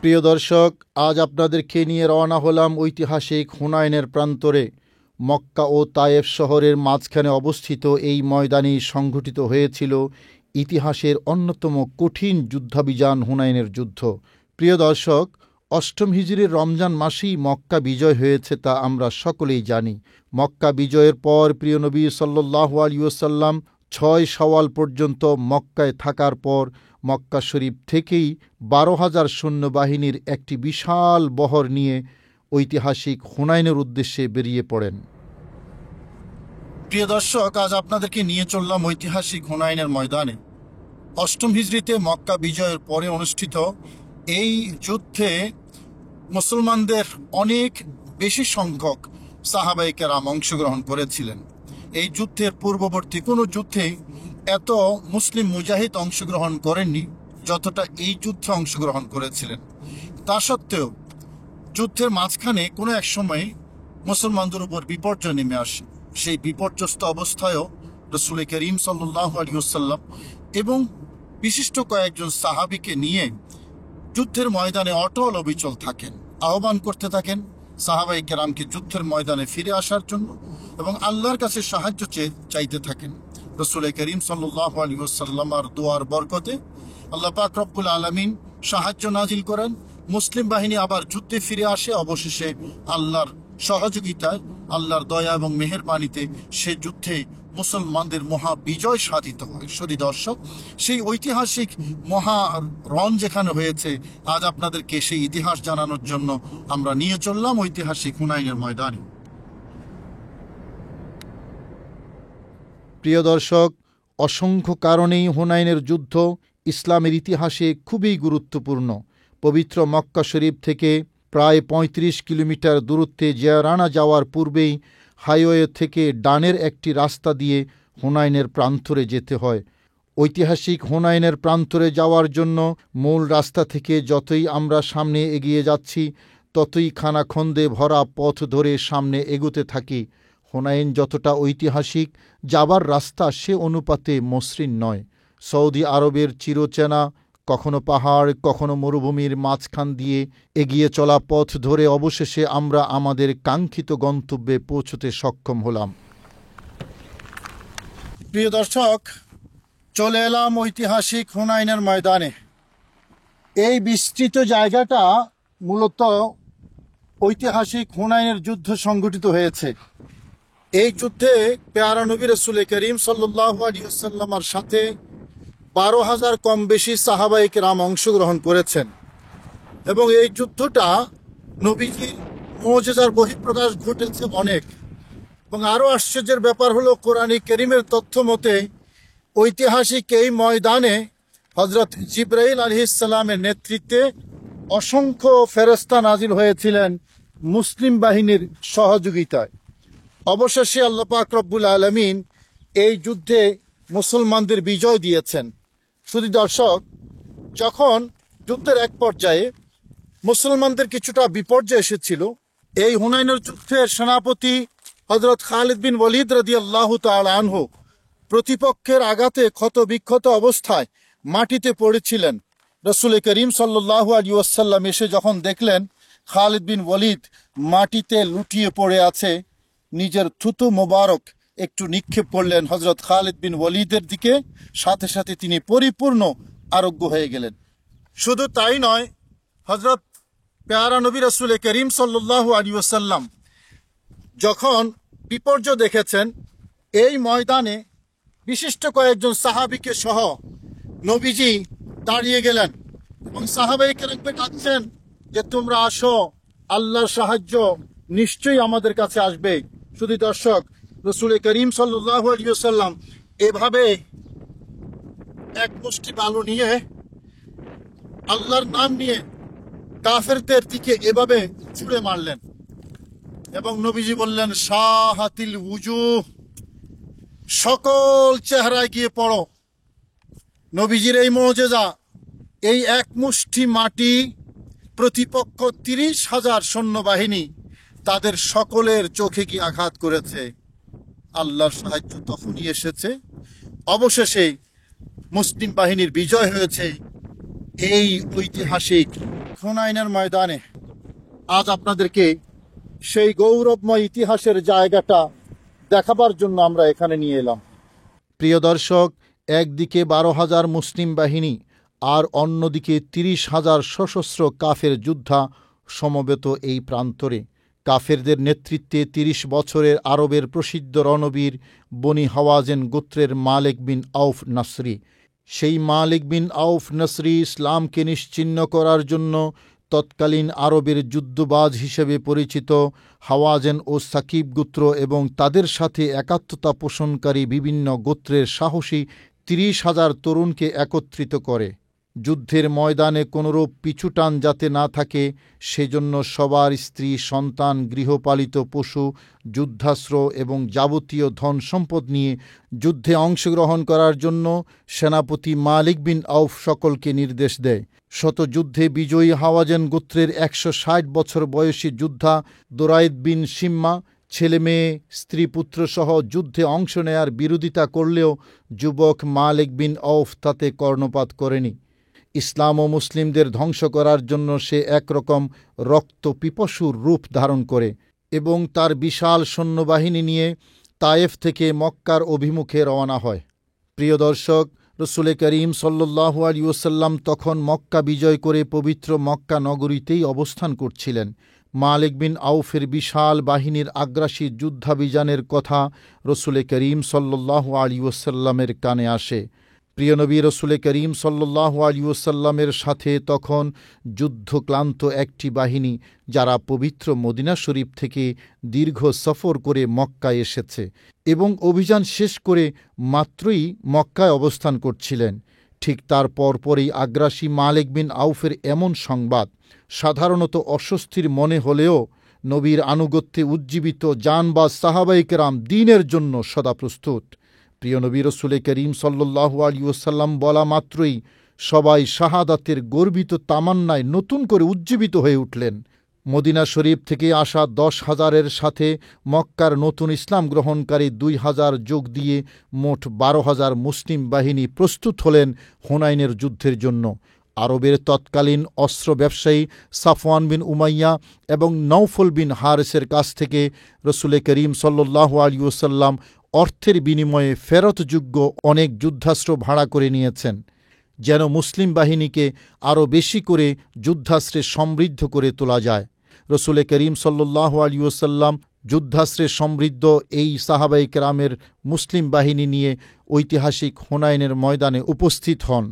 প্রিয় দর্শক, আজ আপনাদেরকে নিয়ে রওনা হলাম ঐতিহাসিক হুনাইনের প্রান্তরে। মক্কা ও তায়েফ শহরের মাঝখানে অবস্থিত এই ময়দানেই সংঘটিত হয়েছিল ইতিহাসের অন্যতম কঠিন যুদ্ধাভিযান হুনাইনের যুদ্ধ। প্রিয় দর্শক, অষ্টম হিজরির রমজান মাসেই মক্কা বিজয় হয়েছে তা আমরা সকলেই জানি। মক্কা বিজয়ের পর প্রিয় নবী সাল্লাল্লাহু আলাইহি ওয়াসাল্লাম 6 শাওয়াল পর্যন্ত মক্কায় থাকার পর মক্কা শরীফ থেকেই 12,000 সৈন্যবাহিনীর একটি বিশাল বহর নিয়ে ঐতিহাসিক হুনাইনের উদ্দেশ্যে বেরিয়ে পড়েন। প্রিয় দর্শক, আজ আপনাদেরকে নিয়ে চললাম ঐতিহাসিক হুনাইনের ময়দানে। অষ্টম হিজরিতে মক্কা বিজয়ের পরে অনুষ্ঠিত এই যুদ্ধে মুসলমানদের অনেক বেশি সংখ্যক সাহাবায়ে কেরাম অংশগ্রহণ করেছিলেন। এই যুদ্ধের পূর্ববর্তী কোনো যুদ্ধে এত মুসলিম মুজাহিদ অংশগ্রহণ করেননি যতটা এই যুদ্ধে অংশগ্রহণ করেছিলেন। তা সত্ত্বেও যুদ্ধের মাঝখানে কোনো এক সময় মুসলমানদের উপর বিপর্যয় নেমে আসে। সেই বিপর্যস্ত অবস্থায়ও রাসূল করিম সাল্লাল্লাহু আলাইহি ওয়াসাল্লাম এবং বিশিষ্ট কয়েকজন সাহাবীকে নিয়ে যুদ্ধের ময়দানে অটল অবিচল থাকেন, আহ্বান করতে থাকেন সাহাবায়ে কেরামকে যুদ্ধের ময়দানে ফিরে আসার জন্য এবং আল্লাহর কাছে সাহায্য চাইতে থাকেন। রাসূল করিম সাল্লাল্লাহু আলাইহি ওয়াসাল্লামের দোয়ার বরকতে আল্লাহ পাক রব্বুল আলামিন সাহায্য নাজিল করেন। মুসলিম বাহিনী আবার যুদ্ধে ফিরে আসে। অবশেষে আল্লাহর সহযোগিতায়, আল্লাহর দয়া এবং মেহেরবানিতে সে যুদ্ধে মুসলমানদের মহা বিজয় সাধিত হয়। শুধু দর্শক, সেই ঐতিহাসিক মহা রণ যেখানে হয়েছে, আজ আপনাদেরকে সেই ইতিহাস জানানোর জন্য আমরা নিয়ে চললাম ঐতিহাসিক হুনাইনের ময়দানে। প্রিয় দর্শক, অসংখ্য কারণেই হুনাইনের যুদ্ধ ইসলামের ইতিহাসে খুবই গুরুত্বপূর্ণ। পবিত্র মক্কা শরীফ থেকে প্রায় 35 কিলোমিটার দূরত্বে জিয়ারানা যাওয়ার পূর্বেই হাইওয়ে থেকে ডানের একটি রাস্তা দিয়ে হুনাইনের প্রান্তরে যেতে হয়। ঐতিহাসিক হুনাইনের প্রান্তরে যাওয়ার জন্য মূল রাস্তা থেকে যতই আমরা সামনে এগিয়ে যাচ্ছি, ততই খানাখন্দে ভরা পথ ধরে সামনে এগোতে থাকি। হুনাইন যতটা ঐতিহাসিক, যাবার রাস্তা সে অনুপাতে মসৃণ নয়। সৌদি আরবের চিরচেনা কখনো পাহাড়, কখনো মরুভূমির মাঝখান দিয়ে এগিয়ে চলা পথ ধরে অবশেষে আমরা আমাদের কাঙ্ক্ষিত গন্তব্যে পৌঁছতে সক্ষম হলাম। প্রিয় দর্শক, চলে এলাম ঐতিহাসিক হুনাইনের ময়দানে। এই বিস্তৃত জায়গাটা মূলত ঐতিহাসিক হুনাইনের যুদ্ধ সংঘটিত হয়েছে। এই যুদ্ধে পেয়ারা নবী রাসূল করিম সাল্লাল্লাহু আলাইহি ওয়াসাল্লামের সাথে 12,000 কম বেশি সাহাবায়ে কেরাম অংশগ্রহণ করেছেন এবং এই যুদ্ধটা নবীজির মুজিজার বহিঃপ্রকাশ ঘটেছে অনেক। এবং আরও আশ্চর্যের ব্যাপার হলো, কোরআনে কারীমের তথ্য মতে ঐতিহাসিক এই ময়দানে হযরত জিবরাইল আলাইহিস সালামের নেতৃত্বে অসংখ্য ফেরেশতা নাজিল হয়েছিলেন মুসলিম বাহিনীর সহযোগিতায়। অবশেষে আল্লাহ পাক রব্বুল আলামিন এই যুদ্ধে মুসলমানদের বিজয় দিয়েছেন। শুধু দর্শক, যখন যুদ্ধের এক পর্যায়ে মুসলমানদের কিছুটা বিপর্যয় এসেছিল, এই হুনাইনের যুদ্ধের সেনাপতি হযরত খালিদ বিন ওয়ালিদ রাদিয়াল্লাহু তাআলা আনহু প্রতিপক্ষের আঘাতে ক্ষত বিক্ষত অবস্থায় মাটিতে পড়েছিলেন। রাসূল করিম সাল্লাল্লাহু আলাইহি ওয়াসাল্লাম এসে যখন দেখলেন খালিদ বিন ওয়ালিদ মাটিতে লুটিয়ে পড়ে আছে, নিজের থুতু মোবারক একটু নিক্ষেপ করলেন হযরত খালিদ বিন ওয়ালিদের দিকে। সাথে সাথে তিনি পরিপূর্ণ আরোগ্য হয়ে গেলেন। শুধু তাই নয়, হযরত পেয়ারা নবী রাসূল করিম সাল্লাল্লাহু আলাইহি ওয়াসাল্লাম যখন বিপর্যয় দেখেছেন, এই ময়দানে বিশিষ্ট কয়েকজন সাহাবীকে সহ নবীজি দাঁড়িয়ে গেলেন এবং সাহাবায়ে কেরামকে ডাকছেন যে তোমরা আসো, আল্লাহর সাহায্য নিশ্চয়ই আমাদের কাছে আসবে। শুধু দর্শক, রাসূল করিম সাল্লাল্লাহু আলাইহি ওয়াসাল্লাম এভাবে এক মুষ্টি বালু নিয়ে আল্লাহর নাম নিয়ে কাফেরদের দিকে এভাবে ছুঁড়ে মারলেন এবং নবীজি বললেন, শাহাতিল উজুহ, সকল চেহারায় গিয়ে পড়ো। নবীজির এই মুজিজা, এই এক মুষ্টি মাটি প্রতিপক্ষ 30,000 সৈন্যবাহিনী, তাদের সকলের চোখে কি আঘাত করেছে। আল্লাহর সাহায্য তখনই এসেছে। অবশেষে মুসলিম বাহিনীর বিজয় হয়েছে এই ঐতিহাসিক হুনাইনের ময়দানে। আজ আপনাদেরকে সেই গৌরবময় ইতিহাসের জায়গাটা দেখাবার জন্য আমরা এখানে নিয়ে এলাম। প্রিয় দর্শক, একদিকে 12,000 মুসলিম বাহিনী আর অন্যদিকে 30,000 সশস্ত্র কাফের যোদ্ধা সমবেত এই প্রান্তরে। কাফেরদের নেতৃত্বে 30 বছরের আরবের প্রসিদ্ধ রণবীর বনি হাওয়াজেন গোত্রের মালিক বিন আউফ নাসরি। সেই মালিক বিন আউফ নাসরি ইসলামকে নিশ্চিহ্ন করার জন্য তৎকালীন আরবের যুদ্ধবাজ হিসেবে পরিচিত হাওয়াজেন ও সাকিব গোত্র এবং তাদের সাথে একাত্মতা পোষণকারী বিভিন্ন গোত্রের সাহসী 30,000 তরুণকে একত্রিত করে। যুদ্ধের ময়দানে কোনোরূপ পিছুটান যাতে না থাকে সেজন্য সবার স্ত্রী, সন্তান, গৃহপালিত পশু, যুদ্ধাস্ত্র এবং যাবতীয় ধন সম্পদ নিয়ে যুদ্ধে অংশগ্রহণ করার জন্য সেনাপতি মালিক বিন আউফ সকলকে নির্দেশ দেয়। শতযুদ্ধে বিজয়ী হাওয়াজেন গোত্রের 160 বছর বয়সী যোদ্ধা দোরাইদ বিন সিম্মা ছেলে মেয়ে, স্ত্রী, পুত্র সহ যুদ্ধে অংশ নেয়ার বিরোধিতা করলেও যুবক মালিক বিন আউফ তাতে কর্ণপাত করেনি। ইসলাম ও মুসলিমদের ধ্বংস করার জন্য সে একরকম রক্তপিপাসুর রূপ ধারণ করে এবং তার বিশাল সৈন্যবাহিনী নিয়ে তায়েফ থেকে মক্কার অভিমুখে রওনা হয়। প্রিয় দর্শক, রসুল করিম সাল্লাল্লাহু আলাইহি ওয়াসাল্লাম তখন মক্কা বিজয় করে পবিত্র মক্কা নগরীতেই অবস্থান করছিলেন। মালিক বিন আউফের বিশাল বাহিনীর আগ্রাসী যুদ্ধাভিযানের কথা রসুল করিম সাল্লাল্লাহু আলাইহি ওয়াসাল্লামের কানে আসে। প্রিয় নবী রসুল করিম সাল্লাল্লাহু আলাইহি ওয়াসাল্লামের সাথে তখন যুদ্ধক্লান্ত একটি বাহিনী, যারা পবিত্র মদিনা শরীফ থেকে দীর্ঘ সফর করে মক্কায় এসেছে এবং অভিযান শেষ করে মাত্রই মক্কায় অবস্থান করছিলেন। ঠিক তার পরপরই আগ্রাসী মালিক বিন আউফের এমন সংবাদ সাধারণত অস্বস্তির মনে হলেও নবীর আনুগত্যে উজ্জীবিত জানবাজ সাহাবায়ে কেরাম দ্বীনের জন্য সদা প্রস্তুত। প্রিয় নবী রসুল করিম সাল্লাল্লাহু আলাইহি ওয়াসাল্লাম বলা মাত্রই সবাই শাহাদাতের গর্বিত তামান্নায় নতুন করে উজ্জীবিত হয়ে উঠলেন। মদিনা শরীফ থেকে আসা 10,000-এর সাথে মক্কার নতুন ইসলাম গ্রহণকারী 2,000 যোগ দিয়ে মোট 12,000 মুসলিম বাহিনী প্রস্তুত হলেন হুনাইনের যুদ্ধের জন্য। আরবের তৎকালীন অস্ত্র ব্যবসায়ী সাফওয়ান বিন উমাইয়া এবং নওফল বিন হারেসের কাছ থেকে রসুল করিম সাল্লাল্লাহু আলাইহি ওয়াসাল্লাম অর্থের বিনিময়ে ফেরতযোগ্য অনেক যুদ্ধাস্ত্র ভাড়া করে নিয়েছেন, যেন মুসলিম বাহিনীকে আরও বেশি করে যুদ্ধাস্ত্রে সমৃদ্ধ করে তোলা যায়। রসুল করিম সাল্লাল্লাহু আলাইহি ওয়াসাল্লাম যুদ্ধাস্ত্রে সমৃদ্ধ এই সাহাবায়ে কেরামের মুসলিম বাহিনী নিয়ে ঐতিহাসিক হুনাইনের ময়দানে উপস্থিত হন।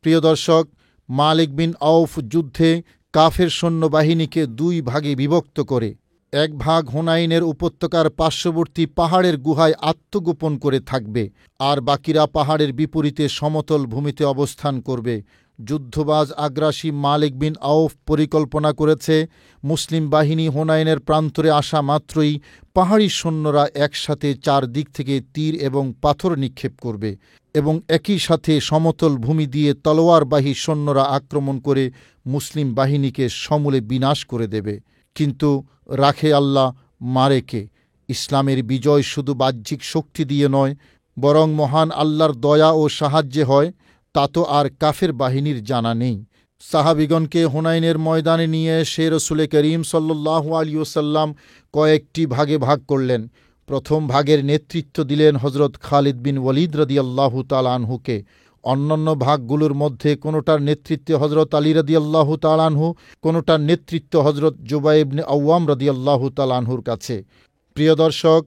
প্রিয় দর্শক, মালিক বিন আউফ যুদ্ধে কাফের সৈন্যবাহিনীকে 2 ভাগে বিভক্ত করে। এক ভাগ হুনাইনের উপত্যকার পার্শ্ববর্তী পাহাড়ের গুহায় আত্মগোপন করে থাকবে, আর বাকিরা পাহাড়ের বিপরীতে সমতল ভূমিতে অবস্থান করবে। যুদ্ধবাজ আগ্রাসী মালিক বিন আউফ পরিকল্পনা করেছে, মুসলিম বাহিনী হুনাইনের প্রান্তরে আসা মাত্রই পাহাড়ি সৈন্যরা একসাথে 4 দিক থেকে তীর এবং পাথর নিক্ষেপ করবে এবং একই সাথে সমতল ভূমি দিয়ে তলোয়ারবাহী সৈন্যরা আক্রমণ করে মুসলিম বাহিনীকে সমূলে বিনাশ করে দেবে। কিন্তু রাখে আল্লাহ, মারে কে? ইসলামের বিজয় শুধু বাহ্যিক শক্তি দিয়ে নয়, বরং মহান আল্লাহর দয়া ও সাহায্যে হয়, তা তো আর কাফের বাহিনীর জানা নেই। সাহাবিগণকে হুনাইনের ময়দানে নিয়ে এসে রসুল করিম সাল্লাল্লাহু আলাইহি ওয়াসাল্লাম কয়েকটি ভাগে ভাগ করলেন। প্রথম ভাগের নেতৃত্ব দিলেন হজরত খালিদ বিন ওয়ালিদ রাদিয়াল্লাহু তাআলা আনহুকে। অন্যান্য ভাগগুলোর মধ্যে কোনোটার নেতৃত্বে হজরত আলী রাদিয়াল্লাহু তাআলা আনহু, কোনোটার নেতৃত্ব হজরত জুবাইর ইবনে আওয়াম রাদিয়াল্লাহু তাআলা আনহুর কাছে। প্রিয় দর্শক,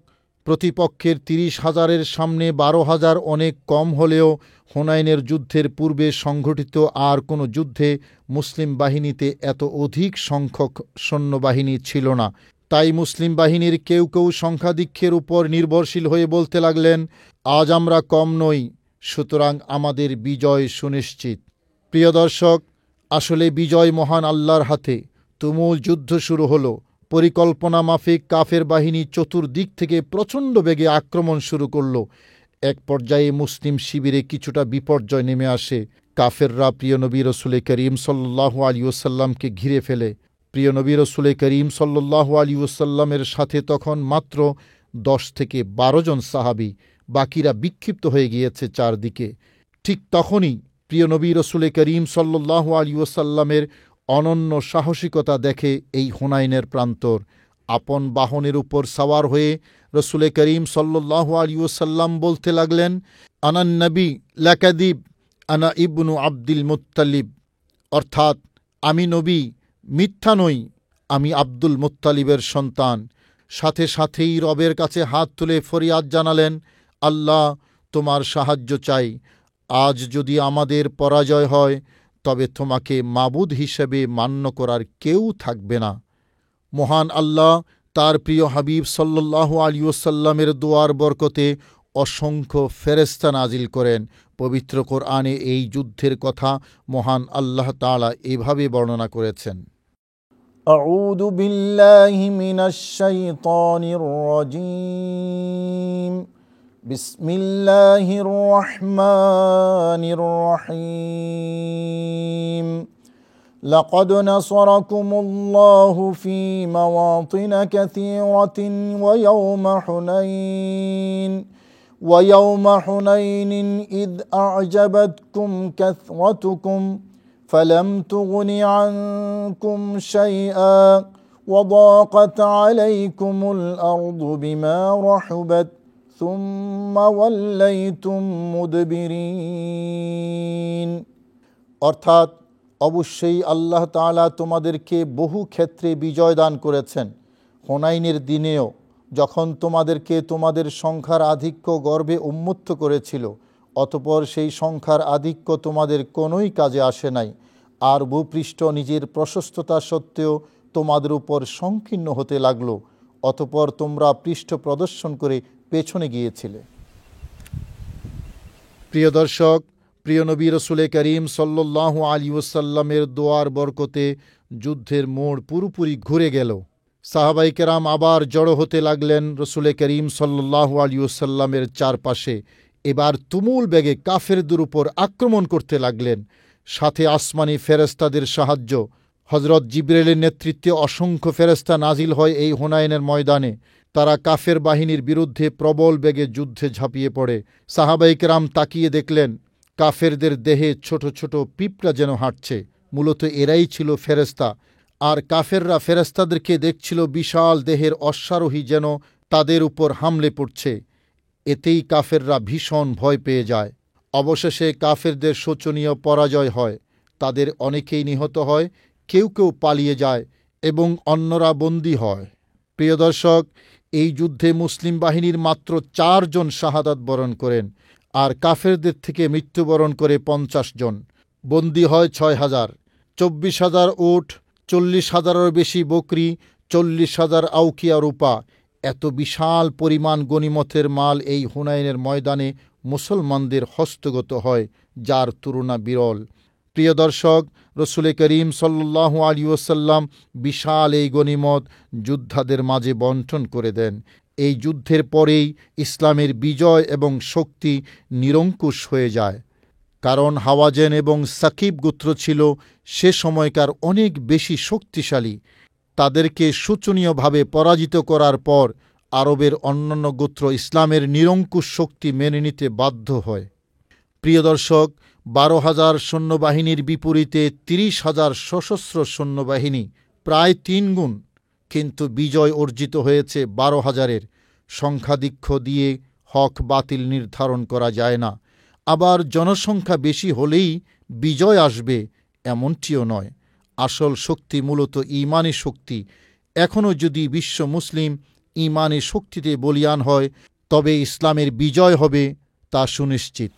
প্রতিপক্ষের 30,000-এর সামনে 12,000 অনেক কম হলেও হুনাইনের যুদ্ধের পূর্বে সংঘটিত আর কোনো যুদ্ধে মুসলিম বাহিনীতে এত অধিক সংখ্যক সৈন্যবাহিনী ছিল না। তাই মুসলিম বাহিনীর কেউ কেউ সংখ্যাধিক্যের উপর নির্ভরশীল হয়ে বলতে লাগলেন, আজ আমরা কম নই, সুতরাং আমাদের বিজয় সুনিশ্চিত। প্রিয় দর্শক, আসলে বিজয় মহান আল্লাহর হাতে। তুমুল যুদ্ধ শুরু হলো। পরিকল্পনা মাফিক কাফের বাহিনী চতুর্দিক থেকে প্রচণ্ড বেগে আক্রমণ শুরু করল। এক পর্যায়ে মুসলিম শিবিরে কিছুটা বিপর্যয় নেমে আসে। কাফেররা প্রিয় নবী রসুল করিম সাল্লাল্লাহু আলাইহি ওয়াসাল্লামকে ঘিরে ফেলে। প্রিয় নবী রসুল করিম সাল্লাল্লাহু আলাইহি ওয়াসাল্লামের সাথে তখন মাত্র 10 থেকে 12 জন সাহাবী, বাকিরা বিক্ষিপ্ত হয়ে গিয়েছে চারদিকে। ঠিক তখনই প্রিয় নবী রসুল করিম সাল্লাল্লাহু আলাইহি ওয়াসাল্লামের অনন্য সাহসিকতা দেখে এই হুনাইনের প্রান্তর। আপন বাহনের উপর সাওয়ার হয়ে রসুল করিম সাল্লাল্লাহু আলাইহি ওয়াসাল্লাম বলতে লাগলেন, আনান নবী লা কাযিব, আনা ইবনু আব্দুল মুত্তালিব, অর্থাৎ আমি নবী, মিথ্যা নই, আমি আব্দুল মুত্তালিবের সন্তান। সাথে সাথেই রবের কাছে হাত তুলে ফরিয়াদ জানালেন, আল্লাহ, তোমার সাহায্য চাই। আজ যদি আমাদের পরাজয় হয় তবে তোমাকে মাবুদ হিসেবে মান্য করার কেউ থাকবে না। মহান আল্লাহ তার প্রিয় হাবিব সাল্লাল্লাহু আলাইহি ওয়াসাল্লামের দোয়ার বরকতে অসংখ্য ফেরেশতা নাজিল করেন। পবিত্র কোরআনে এই যুদ্ধের কথা মহান আল্লাহ তাআলা এভাবে বর্ণনা করেছেন, আউযু বিল্লাহি মিনাশ শাইতানির রাজীম, বিসমিল্লাহির রহমানির রহিম। لقد نصركم الله في مواطن كثيرة ويوم حنين إذ أعجبتكم كثرتكم فلم تغن عنكم شيئا وضاقت عليكم الأرض بما رحبت ثم وليتم مدبرين। অর্থাৎ অবশ্যই আল্লাহ তাআলা তোমাদেরকে বহু ক্ষেত্রে বিজয় দান করেছেন। হুনাইনের দিনেও যখন তোমাদেরকে তোমাদের সংখ্যার আধিক্য গর্বে উন্মুক্ত করেছিল, অতঃপর সেই সংখ্যার আধিক্য তোমাদের কোনোই কাজে আসে নাই, আর ভূপৃষ্ঠ নিজের প্রশস্ততা সত্ত্বেও তোমাদের উপর সংকীর্ণ হতে লাগলো, অতঃপর তোমরা পৃষ্ঠ প্রদর্শন করে পেছনে গিয়েছিলে। প্রিয় দর্শক, প্রিয় নবী রসুল করিম সাল্লাল্লাহু আলাইহি ওয়াসাল্লামের দোয়ার বরকতে যুদ্ধের মোড় পুরোপুরি ঘুরে গেল। সাহাবায়ে কেরাম আবার জড়ো হতে লাগলেন রসুল করিম সাল্লাল্লাহু আলাইহি ওয়াসাল্লামের চারপাশে। এবার তুমুল বেগে কাফেরদের উপর আক্রমণ করতে লাগলেন। সাথে আসমানি ফেরেশতাদের সাহায্য। হযরত জিবরাইলের নেতৃত্বে অসংখ্য ফেরেশতা নাজিল হয় এই হুনাইনের ময়দানে। তারা কাফের বাহিনীর বিরুদ্ধে প্রবল বেগে যুদ্ধে ঝাঁপিয়ে পড়ে। সাহাবায়ে কেরাম তাকিয়ে দেখলেন কাফেরদের দেহে ছোট ছোট পিঁপড়া যেন হাঁটছে। মূলত এরাই ছিল ফেরেশতা। আর কাফেররা ফেরেশতাদেরকে দেখছিল বিশাল দেহের অশ্বারোহী যেন তাদের উপর হামলে পড়ছে। এতেই কাফেররা ভীষণ ভয় পেয়ে যায়। অবশেষে কাফেরদের শোচনীয় পরাজয় হয়। তাদের অনেকেই নিহত হয়, কেউ কেউ পালিয়ে যায় এবং অন্যরা বন্দী হয়। প্রিয় দর্শক, এই যুদ্ধে মুসলিম বাহিনীর মাত্র 4 জন শাহাদাত বরণ করেন, আর কাফেরদের থেকে মৃত্যুবরণ করে 50 জন। বন্দী হয় 6,000, 24,000 উট, 40,000-এরও বেশি বকরি, 40,000 আউকিয়া রূপা। এত বিশাল পরিমাণ গনিমতের মাল এই হুনাইনের ময়দানে মুসলমানদের হস্তগত হয়, যার তুলনা বিরল। প্রিয় দর্শক, রসুল করিম সাল্লাল্লাহু আলাইহি ওয়াসাল্লাম বিশাল এই গনিমত যোদ্ধাদের মাঝে বন্টন করে দেন। এই যুদ্ধের পরেই ইসলামের বিজয় এবং শক্তি নিরঙ্কুশ হয়ে যায়। কারণ হাওয়াজেন এবং সাকিব গোত্র ছিল সে সময়কার অনেক বেশি শক্তিশালী। তাদেরকে শোচনীয়ভাবে পরাজিত করার পর আরবের অন্যান্য গোত্র ইসলামের নিরঙ্কুশ শক্তি মেনে নিতে বাধ্য হয়। প্রিয় দর্শক, 12,000 সৈন্যবাহিনীর বিপরীতে 30,000 সশস্ত্র সৈন্যবাহিনী, প্রায় 3 গুণ। কিন্তু বিজয় অর্জিত হয়েছে 12,000-এর। সংখ্যাধিক্য দিয়ে হক বাতিল নির্ধারণ করা যায় না। আবার জনসংখ্যা বেশি হলেই বিজয় আসবে এমনটিও নয়। আসল শক্তি মূলত ঈমানি শক্তি। এখনও যদি বিশ্ব মুসলিম ঈমানি শক্তিতে বলীয়ান হয় তবে ইসলামের বিজয় হবে তা সুনিশ্চিত।